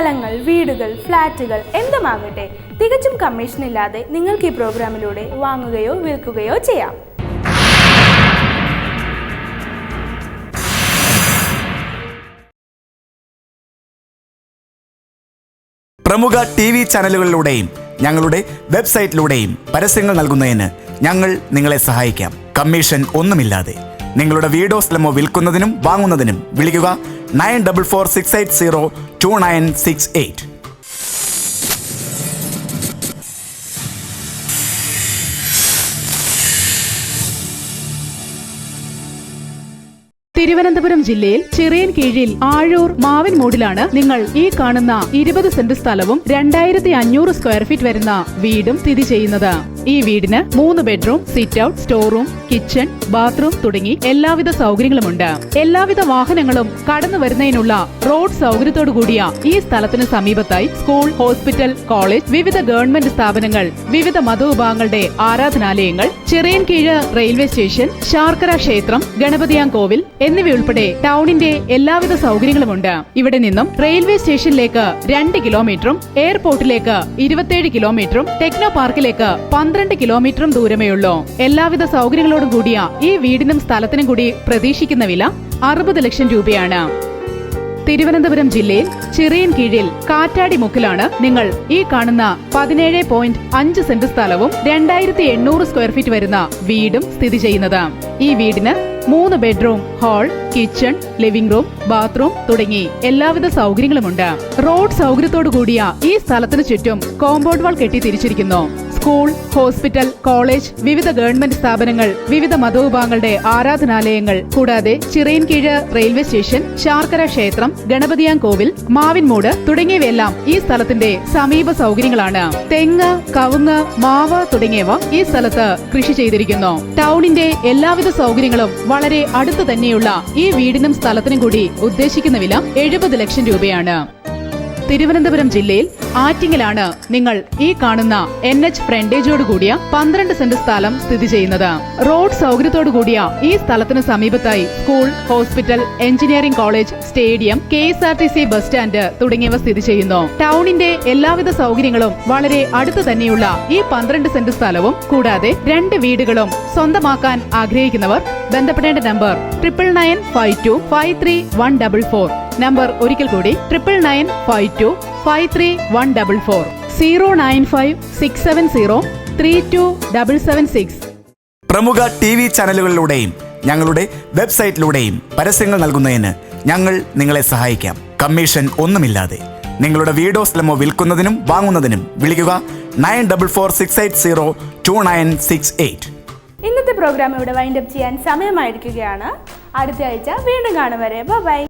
സ്ഥലങ്ങൾ, വീടുകൾ, ഫ്ലാറ്റുകൾ എന്തുമാകട്ടെ തികച്ചും കമ്മീഷനില്ലാതെ നിങ്ങൾക്ക് ഈ പ്രോഗ്രാമിലൂടെ വാങ്ങുകയോ വിൽക്കുകയോ ചെയ്യാം. പ്രമുഖ TV ചാനലുകളിലൂടെയും ഞങ്ങളുടെ വെബ്സൈറ്റിലൂടെയും പരസ്യങ്ങൾ നൽകുന്നതിന് ഞങ്ങൾ നിങ്ങളെ സഹായിക്കാം. കമ്മീഷൻ ഒന്നുമില്ലാതെ. നിങ്ങളുടെ വീടോ സ്ഥലമോ വിൽക്കുന്നതിനും വാങ്ങുന്നതിനും വിളിക്കുക 9446802968. തിരുവനന്തപുരം ജില്ലയിൽ ചിറയൻകീഴിൽ ആഴൂർ മാവിൻമൂടിലാണ് നിങ്ങൾ ഈ കാണുന്ന 20 സെന്റ് സ്ഥലവും 2500 സ്ക്വയർ ഫീറ്റ് വരുന്ന വീടും സ്ഥിതി ചെയ്യുന്നത്. ഈ വീടിന് 3 bedroom, sit out, store room, kitchen, bathroom തുടങ്ങി എല്ലാവിധ സൗകര്യങ്ങളുമുണ്ട്. എല്ലാവിധ വാഹനങ്ങളും കടന്നു വരുന്നതിനുള്ള റോഡ് സൗകര്യത്തോടു കൂടിയ ഈ സ്ഥലത്തിന് സമീപത്തായി സ്കൂൾ, ഹോസ്പിറ്റൽ, കോളേജ്, വിവിധ ഗവൺമെന്റ് സ്ഥാപനങ്ങൾ, വിവിധ മതവിഭാഗങ്ങളുടെ ആരാധനാലയങ്ങൾ, ചിറയൻകീഴ് റെയിൽവേ സ്റ്റേഷൻ, ശാർക്കര ക്ഷേത്രം, ഗണപതിയാൻകോവിൽ എന്നിവയുൾപ്പെടെ ടൗണിന്റെ എല്ലാവിധ സൗകര്യങ്ങളുമുണ്ട്. ഇവിടെ നിന്നും റെയിൽവേ സ്റ്റേഷനിലേക്ക് 2 കിലോമീറ്ററും എയർപോർട്ടിലേക്ക് 27 കിലോമീറ്ററും ടെക്നോ പാർക്കിലേക്ക് 12 കിലോമീറ്ററും ദൂരമേയുള്ളൂ. എല്ലാവിധ സൗകര്യങ്ങളോടും കൂടിയ ഈ വീടിനും സ്ഥലത്തിനും കൂടി പ്രതീക്ഷിക്കുന്ന വില 60 ലക്ഷം രൂപയാണ്. തിരുവനന്തപുരം ജില്ലയിൽ ചിറയൻകീഴിൽ കാറ്റാടിമുക്കിലാണ് നിങ്ങൾ ഈ കാണുന്ന 17.5 സെന്റ് സ്ഥലവും 2800 സ്ക്വയർ ഫീറ്റ് വരുന്ന വീടും സ്ഥിതി ചെയ്യുന്നത്. ഈ വീടിന് 3 bedroom, hall, kitchen, living room, bathroom തുടങ്ങി എല്ലാവിധ സൗകര്യങ്ങളുമുണ്ട്. റോഡ് സൗകര്യത്തോടു കൂടിയ ഈ സ്ഥലത്തിനു ചുറ്റും കോമ്പൗണ്ട് വാൾ കെട്ടി തിരിച്ചിരിക്കുന്നു. സ്കൂൾ, ഹോസ്പിറ്റൽ, കോളേജ്, വിവിധ ഗവൺമെന്റ് സ്ഥാപനങ്ങൾ, വിവിധ മതവിഭാഗങ്ങളുടെ ആരാധനാലയങ്ങൾ, കൂടാതെ ചിറയൻകീഴ് റെയിൽവേ സ്റ്റേഷൻ, ശാർക്കര ക്ഷേത്രം, ഗണപതിയാൻകോവിൽ, മാവിൻമൂട് തുടങ്ങിയവയെല്ലാം ഈ സ്ഥലത്തിന്റെ സമീപ സൗകര്യങ്ങളാണ്. തെങ്ങ്, കവുങ്ങ്, മാവ് തുടങ്ങിയവ ഈ സ്ഥലത്ത് കൃഷി ചെയ്തിരിക്കുന്നു. ടൗണിന്റെ എല്ലാവിധ സൗകര്യങ്ങളും വളരെ അടുത്തു തന്നെയുള്ള ഈ വീടിനും സ്ഥലത്തിനും കൂടി ഉദ്ദേശിക്കുന്ന വില 70 ലക്ഷം രൂപയാണ്. തിരുവനന്തപുരം ജില്ലയിൽ ആറ്റിങ്ങലാണ് നിങ്ങൾ ഈ കാണുന്ന NH ഫ്രണ്ടേജോട് കൂടിയ 12 സെന്റ് സ്ഥലം സ്ഥിതി ചെയ്യുന്നത്. റോഡ് സൗകര്യത്തോടു കൂടിയ ഈ സ്ഥലത്തിന് സമീപത്തായി school, hospital, engineering college, stadium, KSRTC bus stand തുടങ്ങിയവ സ്ഥിതി ചെയ്യുന്നു. ടൗണിന്റെ എല്ലാവിധ സൗകര്യങ്ങളും വളരെ അടുത്തു തന്നെയുള്ള ഈ 12 സെന്റ് സ്ഥലവും കൂടാതെ 2 വീടുകളും സ്വന്തമാക്കാൻ ആഗ്രഹിക്കുന്നവർ ബന്ധപ്പെടേണ്ട നമ്പർ 9995253144. നമ്പർ ഒരിക്കൽ കൂടി 9995253144. 09567032776. പ്രമുഖ TV ചാനലുകളിലൂടെയും ഞങ്ങളുടെ വെബ്സൈറ്റിലൂടെയും പരസ്യങ്ങൾ നൽകുന്നതിന് ഞങ്ങൾ നിങ്ങളെ സഹായിക്കാം. കമ്മീഷൻ ഒന്നുമില്ലാതെ. നിങ്ങളുടെ വീടോ സ്ഥലമോ വിൽക്കുന്നതിനും വാങ്ങുന്നതിനും വിളിക്കുക 9446802968. ഇന്നത്തെ പ്രോഗ്രാം ഇവിടെ വൈൻഡപ്പ് ചെയ്യാൻ സമയമായിരിക്കുകയാണ്. അടുത്ത ആഴ്ച വീണ്ടും കാണും വരെ ബൈ.